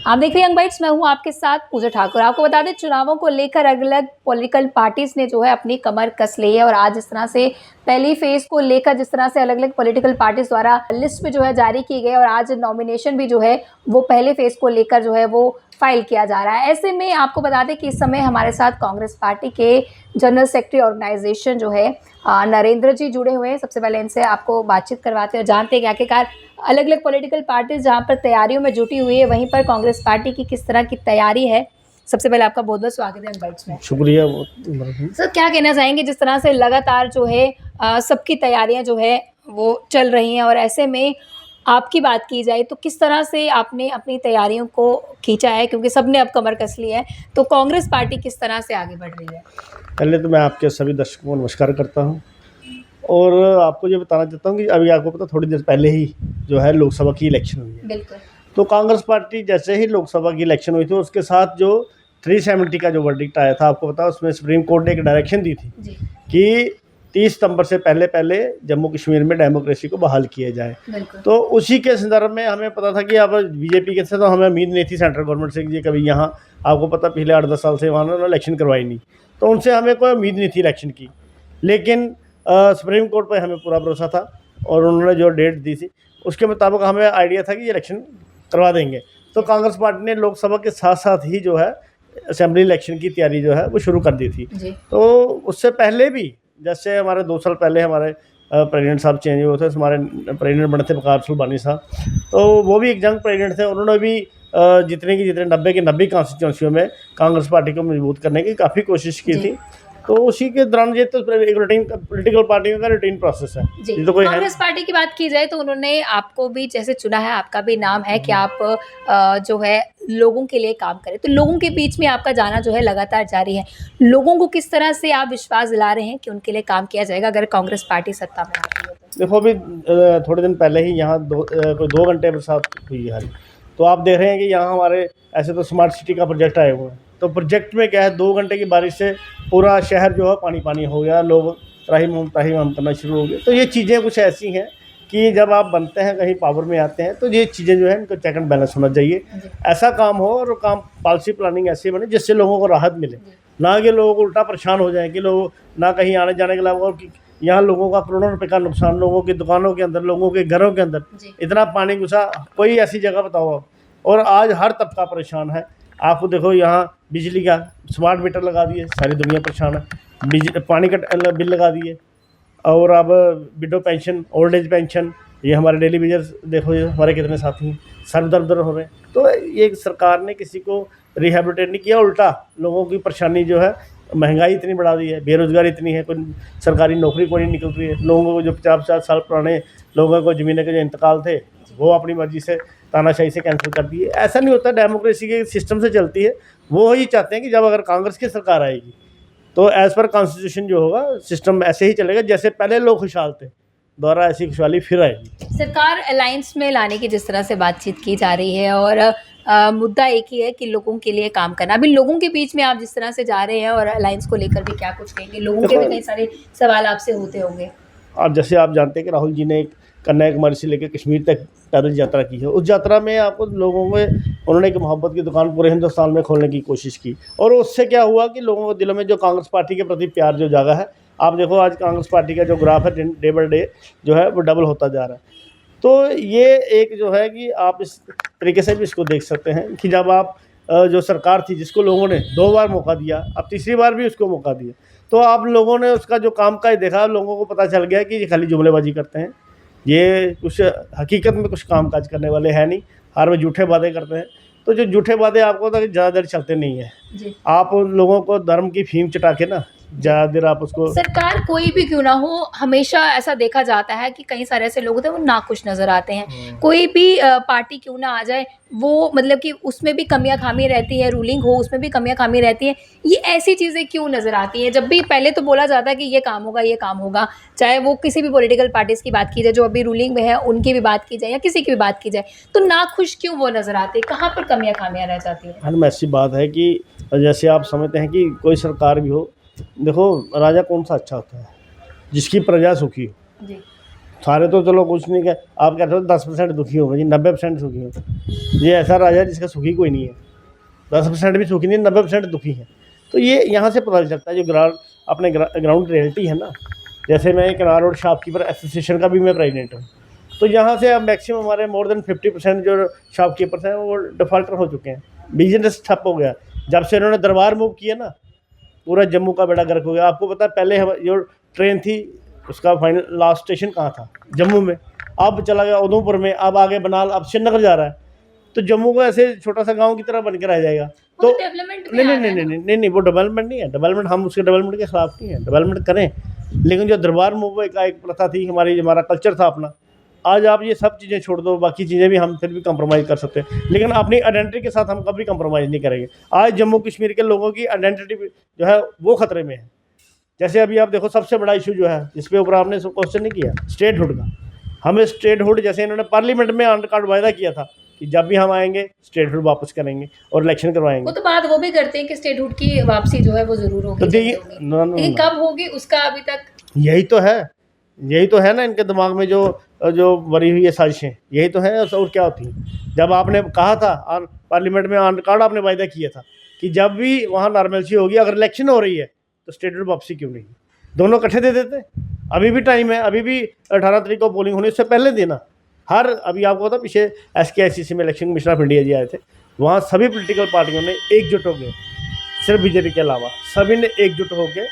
आप देख रहे हैं यंग बाइट्स, मैं हूं आपके साथ पूजा ठाकुर। आपको बता दें, चुनावों को लेकर अलग अलग पॉलिटिकल पार्टीज ने जो है अपनी कमर कस ली है और आज इस तरह से पहली फेज को लेकर जिस तरह से अलग अलग पॉलिटिकल पार्टीज द्वारा लिस्ट भी जो है जारी की गई और आज नॉमिनेशन भी जो है वो पहले फेज को लेकर जो है वो फाइल किया जा रहा है। ऐसे में आपको बता दें कि इस समय हमारे साथ कांग्रेस पार्टी के जनरल सेक्रेटरी ऑर्गेनाइजेशन जो है नरेंद्र जी जुड़े हुए हैं। सबसे पहले इनसे आपको बातचीत करवाते हैं और जानते हैं कि आखिरकार अलग अलग पॉलिटिकल पार्टीज जहां पर तैयारियों में जुटी हुई है, वहीं पर कांग्रेस पार्टी की किस तरह की तैयारी है। सबसे पहले आपका बहुत बहुत स्वागत है बाइट्स में। शुक्रिया। सर, क्या कहना चाहेंगे जिस तरह से लगातार जो है सबकी तैयारियां जो है वो चल रही हैं और ऐसे में आपकी बात की जाए तो किस तरह से आपने अपनी तैयारियों को खींचा है, क्योंकि सबने अब कमर कस ली है, तो कांग्रेस पार्टी किस तरह से आगे बढ़ रही है? पहले तो मैं आपके सभी दर्शकों को नमस्कार करता हूं और आपको ये बताना चाहता हूं कि अभी आपको पता थोड़ी देर पहले ही जो है लोकसभा की इलेक्शन हुई है। बिल्कुल। तो कांग्रेस पार्टी जैसे ही लोकसभा की इलेक्शन हुई थी उसके साथ जो 370 का जो वर्डिक्ट आया था, आपको पता उसमें सुप्रीम कोर्ट ने एक डायरेक्शन दी थी जी। कि 30 सितंबर से पहले जम्मू कश्मीर में डेमोक्रेसी को बहाल किया जाए। बिल्कुल। तो उसी के संदर्भ में हमें पता था कि अब बीजेपी के से तो हमें उम्मीद नहीं थी सेंट्रल गवर्नमेंट से कि ये कभी यहाँ, आपको पता पिछले 8-10 साल से वहाँ उन्होंने इलेक्शन करवाई नहीं, तो उनसे हमें कोई उम्मीद नहीं थी इलेक्शन की। लेकिन सुप्रीम कोर्ट पर हमें पूरा भरोसा था और उन्होंने जो डेट दी थी उसके मुताबिक हमें आइडिया था कि ये इलेक्शन करवा देंगे। तो कांग्रेस पार्टी ने लोकसभा के साथ साथ ही जो है असेंबली इलेक्शन की तैयारी जो है वो शुरू कर दी थी। तो उससे पहले भी जैसे हमारे 2 साल पहले हमारे प्रेसिडेंट साहब चेंज हुए थे, हमारे प्रेसिडेंट बने थे वकार सुलबानी साहब, तो वो भी एक जंग प्रेसिडेंट थे। उन्होंने भी जितने 90 के 90 कॉन्स्टिट्यूंसियों में कांग्रेस पार्टी को मजबूत करने की काफ़ी कोशिश की थी। तो उसी के दौरान ये तो एक रूटीन पॉलिटिकल पार्टियों का रूटीन प्रोसेस है। जी। तो कोई कांग्रेस पार्टी की बात की जाए तो उन्होंने आपको भी जैसे चुना है, आपका भी नाम है कि आप जो है लोगों के लिए काम करें, तो लोगों के बीच में आपका जाना जो है लगातार जारी है। लोगों को किस तरह से आप विश्वास दिला रहे हैं कि उनके लिए काम किया जाएगा अगर कांग्रेस पार्टी सत्ता में आती है तो? देखो, अभी थोड़े दिन पहले ही यहाँ कोई 2 घंटे बरसात हुई है, तो आप देख रहे हैं कि यहाँ हमारे ऐसे तो स्मार्ट सिटी का प्रोजेक्ट आए हुए हैं। तो प्रोजेक्ट में क्या है, 2 घंटे की बारिश से पूरा शहर जो है पानी पानी हो गया, लोग त्राहिमाम करना शुरू हो गए। तो ये चीज़ें कुछ ऐसी हैं कि जब आप बनते हैं, कहीं पावर में आते हैं, तो ये चीज़ें जो है इनको चेक एंड बैलेंस होना चाहिए। ऐसा काम हो और काम पॉलिसी प्लानिंग ऐसी बने जिससे लोगों को राहत मिले, ना कि लोगों को उल्टा परेशान हो जाए कि लोग ना कहीं आने जाने के अलावा, और यहाँ लोगों का करोड़ों रुपए का नुकसान, लोगों की दुकानों के अंदर, लोगों के घरों के अंदर इतना पानी घुसा, कोई ऐसी जगह बताओ आप। और आज हर तबका परेशान है। आपको देखो यहाँ बिजली का स्मार्ट मीटर लगा दिए, सारी दुनिया परेशान है। पानी का बिल लगा दिए, और अब window pension, old age pension, ये हमारे डेली वेजर्स देखो, ये हमारे कितने साथी हैं, सर दर्द हो रहे हैं। तो ये सरकार ने किसी को रिहेबिलिटेट नहीं किया, उल्टा लोगों की परेशानी जो है, महंगाई इतनी बढ़ा दी है, बेरोज़गारी इतनी है, कोई सरकारी नौकरी कोई नहीं निकल रही है। लोगों को जो 50-50 साल पुराने लोगों को ज़मीनें के जो इंतकाल थे वो अपनी मर्ज़ी से तानाशाही से कैंसिल कर दिए। ऐसा नहीं होता, डेमोक्रेसी के सिस्टम से चलती है। वो ही चाहते हैं कि जब अगर कांग्रेस की सरकार आएगी तो एज़ पर कॉन्स्टिट्यूशन जो होगा सिस्टम ऐसे ही चलेगा जैसे पहले लोग खुशहाल थे, दोबारा ऐसी खुशहाली फिर आएगी। सरकार अलायंस में लाने की जिस तरह से बातचीत की जा रही है और मुद्दा एक ही है कि लोगों के लिए काम करना। अभी लोगों के बीच में आप जिस तरह से जा रहे हैं और अलायंस को लेकर भी क्या कुछ कहेंगे? लोगों के भी कई सारे सवाल आपसे होते होंगे। अब जैसे आप जानते हैं कि राहुल जी ने एक कन्याकुमारी से लेकर कश्मीर तक पैदल यात्रा की है। उस यात्रा में आपको लोगों में उन्होंने एक मोहब्बत की दुकान पूरे हिंदुस्तान में खोलने की कोशिश की, और उससे क्या हुआ कि लोगों के दिलों में जो कांग्रेस पार्टी के प्रति प्यार जो जागा है, आप देखो आज कांग्रेस पार्टी का जो ग्राफ है डे बाई डे जो है वो डबल होता जा रहा है। तो ये एक जो है कि आप इस तरीके से भी इसको देख सकते हैं कि जब आप जो सरकार थी जिसको लोगों ने 2 बार मौका दिया, अब तीसरी बार भी उसको मौका दिया, तो आप लोगों ने उसका जो काम काज देखा, लोगों को पता चल गया कि ये खाली जुमलेबाजी करते हैं, ये कुछ हकीकत में कुछ काम काज करने वाले हैं नहीं, हर में झूठे वादे करते हैं। तो जो झूठे वादे आपको तो ज़्यादा देर चलते नहीं है। आप लोगों को धर्म की फीम चटा के ना ज़्यादा देर आप उसको, सरकार कोई भी क्यों ना हो, हमेशा ऐसा देखा जाता है कि कई सारे ऐसे लोग होते हैं वो नाखुश नजर आते हैं। कोई भी पार्टी क्यों ना आ जाए, वो मतलब कि उसमें भी कमियां खामी रहती है, रूलिंग हो उसमें भी कमियां खामी रहती है। ये ऐसी चीज़ें क्यों नज़र आती हैं? जब भी पहले तो बोला जाता है कि ये काम होगा, ये काम होगा, चाहे वो किसी भी पॉलिटिकल पार्टीज़ की बात की जाए जो अभी रूलिंग में है, उनकी भी बात की जाए या किसी की भी बात की जाए, तो नाखुश क्यों वो नज़र आते हैं? कहाँ पर कमियाँ खामियाँ रह जाती हैं? हर में ऐसी बात है कि जैसे आप समझते हैं कि कोई सरकार भी हो, देखो राजा कौन सा अच्छा होता है, जिसकी प्रजा सुखी हो। जी। सारे तो चलो कुछ नहीं कह, आप कहते हो 10% दुखी होंगे जी, 90% सुखी होंगे। ये ऐसा राजा है जिसका सुखी कोई नहीं है, 10% भी सुखी नहीं, 90% दुखी है। तो ये यहाँ से पता चल सकता है जो अपने ग्राउंड रियलिटी है ना। जैसे मैं किनार रोड शॉपकीपर एसोसिएशन का भी मैं प्रेसिडेंट हूँ, तो यहाँ से अब मैक्सिमम हमारे मोर देन 50% जो शॉपकीपर्स हैं वो डिफ़ॉल्टर हो चुके हैं, बिजनेस ठप हो गया। जब से इन्होंने दरबार मूव किया ना, पूरा जम्मू का बेड़ा गर्क हो गया। आपको पता है पहले हम जो ट्रेन थी उसका फाइनल लास्ट स्टेशन कहाँ था? जम्मू में। अब चला गया उधमपुर में, अब आगे बनाल, अब श्रीनगर जा रहा है। तो जम्मू को ऐसे छोटा सा गांव की तरह बन के रह जाएगा। तो डेवलपमेंट नहीं, वो डेवलपमेंट नहीं है। डेवलपमेंट, हम उसके डेवलपमेंट के खिलाफ नहीं है, डेवलपमेंट करें, लेकिन जो दरबार मूव का एक प्रथा थी हमारा कल्चर था अपना, आज आप ये सब चीज़ें छोड़ दो, बाकी चीज़ें भी हम फिर भी कंप्रोमाइज़ कर सकते हैं, लेकिन अपनी आइडेंटिटी के साथ हम कभी कंप्रोमाइज़ नहीं करेंगे। आज जम्मू कश्मीर के लोगों की आइडेंटिटी जो है वो खतरे में है। जैसे अभी आप देखो सबसे बड़ा इशू जो है जिसके ऊपर आपने क्वेश्चन नहीं किया, स्टेटहुड का। हमें स्टेटहुड, जैसे इन्होंने पार्लियामेंट में ऑन रिकॉर्ड वायदा किया था कि जब भी हम आएंगे स्टेटहुड वापस करेंगे और इलेक्शन करवाएंगे। वो तो बात वो भी करते हैं कि स्टेटहुड की वापसी जो है वो जरूर होगी, तो लेकिन कब होगी उसका अभी तक यही तो है ना इनके दिमाग में जो बनी हुई है साजिशें, यही तो है। और क्या होती है? जब आपने कहा था पार्लियामेंट में ऑन रिकॉर्ड आपने वायदा किया था कि जब भी वहाँ नॉर्मलसी होगी, अगर इलेक्शन हो रही है तो स्टेटहुड वापसी क्यों नहीं? दोनों इकट्ठे दे देते। अभी भी टाइम है, अभी भी 18 तारीख को पोलिंग होनी, उससे पहले देना। अभी आपको पता पीछे SKICC में इलेक्शन कमिश्नर ऑफ इंडिया जी आए थे, वहाँ सभी पॉलिटिकल पार्टियों ने एकजुट हो गए, सिर्फ बीजेपी के अलावा सभी ने एकजुट होकर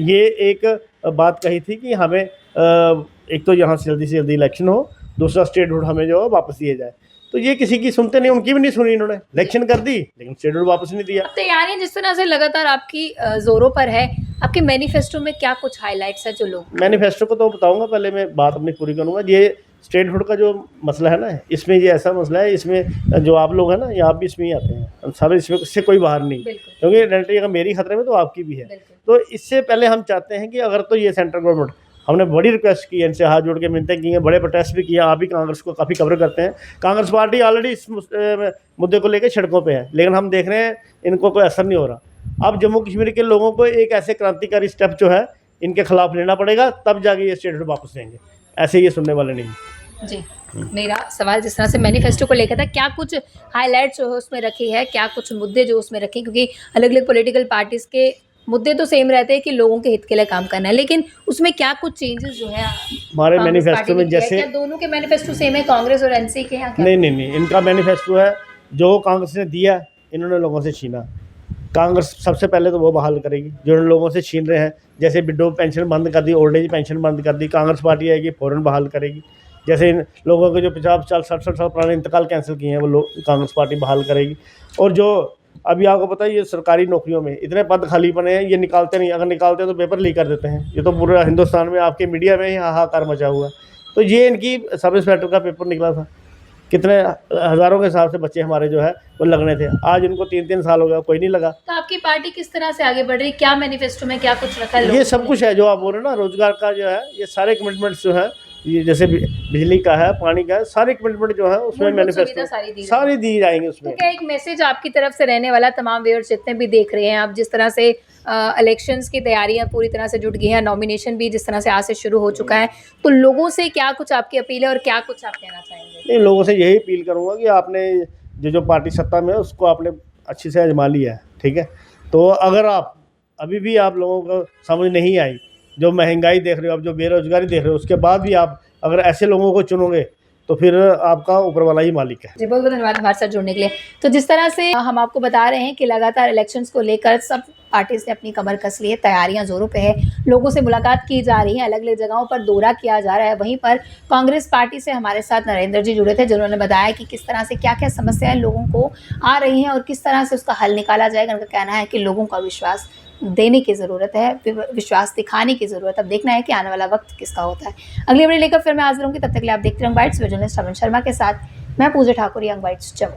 ये एक बात कही थी कि हमें एक तो यहाँ से जल्दी इलेक्शन हो, दूसरा स्टेटहुड हमें जो है वापस दिया जाए। तो ये किसी की सुनते नहीं, उनकी भी नहीं सुनी इन्होंने। इलेक्शन कर दी लेकिन स्टेटहुड वापस नहीं दिया। तैयारियां जिस तरह से लगातार आपकी जोरों पर है, आपके मैनिफेस्टो में क्या कुछ हाइलाइट्स है जो लोग? मैनिफेस्टो को तो बताऊंगा, पहले मैं बात अपनी पूरी करूंगा। ये स्टेटहुड का जो मसला है ना, इसमें ये ऐसा मसला है, इसमें जो आप लोग हैं ना, ये आप भी इसमें ही आते हैं, सारे इससे कोई बाहर नहीं, क्योंकि आइडेंटिटी अगर मेरी खतरे में तो आपकी भी है। तो इससे पहले हम चाहते हैं कि अगर तो ये सेंट्रल गवर्नमेंट, हमने बड़ी रिक्वेस्ट की है इनसे, हाथ जोड़ के मिलते की हैं, बड़े प्रोटेस्ट भी किए, आप भी कांग्रेस को काफ़ी कवर करते हैं। कांग्रेस पार्टी ऑलरेडी इस मुद्दे को लेकर सड़कों पे है, लेकिन हम देख रहे हैं इनको कोई असर नहीं हो रहा। अब जम्मू कश्मीर के लोगों को एक ऐसे क्रांतिकारी स्टेप जो है इनके खिलाफ लेना पड़ेगा, तब जाके ये स्टेटहुड वापस देंगे, ऐसे ये सुनने वाले नहीं। जी, मेरा सवाल जिस तरह से मैनिफेस्टो को लेकर था, क्या कुछ हाइलाइट्स जो है उसमें रखी है, क्या कुछ मुद्दे जो उसमें रखे, क्योंकि अलग अलग पॉलिटिकल पार्टीज के मुद्दे तो सेम रहते हैं कि लोगों के हित के लिए काम करना है, लेकिन उसमें क्या कुछ चेंजेस जो है हमारे मैनिफेस्टो में? जैसे क्या दोनों के मैनिफेस्टो सेम है, कांग्रेस और NC के? यहाँ नहीं, इनका मैनिफेस्टो है जो कांग्रेस ने दिया, इन्होंने लोगों से छीना। कांग्रेस सबसे पहले तो वो बहाल करेगी जो इन लोगों से छीन रहे हैं। जैसे विडो पेंशन बंद कर दी, ओल्ड एज पेंशन बंद कर दी, कांग्रेस पार्टी आएगी फ़ौरन बहाल करेगी। जैसे इन लोगों के जो 50, 60, 60 साल पुराने इंतकाल कैंसिल किए हैं वो लोग कांग्रेस पार्टी बहाल करेगी। और जो अभी आपको पता है ये सरकारी नौकरियों में इतने पद खाली पड़े हैं, ये निकालते नहीं, अगर निकालते हैं तो पेपर लीक कर देते हैं। ये तो पूरा हिंदुस्तान में आपके मीडिया में ही हाहाकार मचा हुआ है। तो ये इनकी सब इंस्पेक्टर का पेपर निकला था, कितने हज़ारों के हिसाब से बच्चे हमारे जो है वो लगने थे, आज इनको 3-3 साल हो गया, कोई नहीं लगा। तो आपकी पार्टी किस तरह से आगे बढ़ रही है? क्या मैनिफेस्टो में क्या कुछ रखा है? ये सब कुछ है जो आप बोल रहे हैं ना, रोजगार का जो है, ये सारे कमिटमेंट्स जो है, ये जैसे बिजली का है, पानी का है, सारे कमिटमेंट जो है उसमें मैनिफेस्टो सारी दी जाएंगी उसमें। तो क्या एक मैसेज आपकी तरफ से रहने वाला तमाम व्यूअर्स जितने भी देख रहे हैं, आप जिस तरह से इलेक्शंस की तैयारियां पूरी तरह से जुट गई हैं, नॉमिनेशन भी जिस तरह से आज से शुरू हो चुका है, तो लोगों से क्या कुछ आपकी अपील है और क्या कुछ आप कहना चाहेंगे? नहीं, लोगों से यही अपील करूँगा कि आपने जो पार्टी सत्ता में है उसको आपने अच्छे से आजमा लिया है, ठीक है। तो अगर आप अभी भी आप लोगों को समझ नहीं आई, जो महंगाई देख रहे हो, अब जो बेरोजगारी देख रहे हो, उसके बाद भी आप अगर ऐसे लोगों को चुनोगे तो फिर आपका ऊपर वाला ही मालिक है। जी, बहुत बहुत धन्यवाद हमारे साथ जुड़ने के लिए। तो जिस तरह से हम आपको बता रहे हैं कि लगातार इलेक्शंस को लेकर सब पार्टीज ने अपनी कमर कस ली है, तैयारियां जोरों पे है, लोगों से मुलाकात की जा रही है, अलग अलग जगहों पर दौरा किया जा रहा है। वहीं पर कांग्रेस पार्टी से हमारे साथ नरेंद्र जी जुड़े थे, जिन्होंने बताया कि किस तरह से क्या क्या समस्याएं लोगों को आ रही हैं और किस तरह से उसका हल निकाला जाएगा। उनका कहना है कि लोगों का विश्वास देने की ज़रूरत है, विश्वास दिखाने की ज़रूरत है। अब देखना है कि आने वाला वक्त किसका होता है। अगली वीडियो लेकर फिर मैं हाजिर होंगी, तब तक के लिए आप देखते रहें बाइट्स। जर्नलिस्ट अमन शर्मा के साथ मैं पूजा ठाकुर, यंग बाइट्स जम्मू।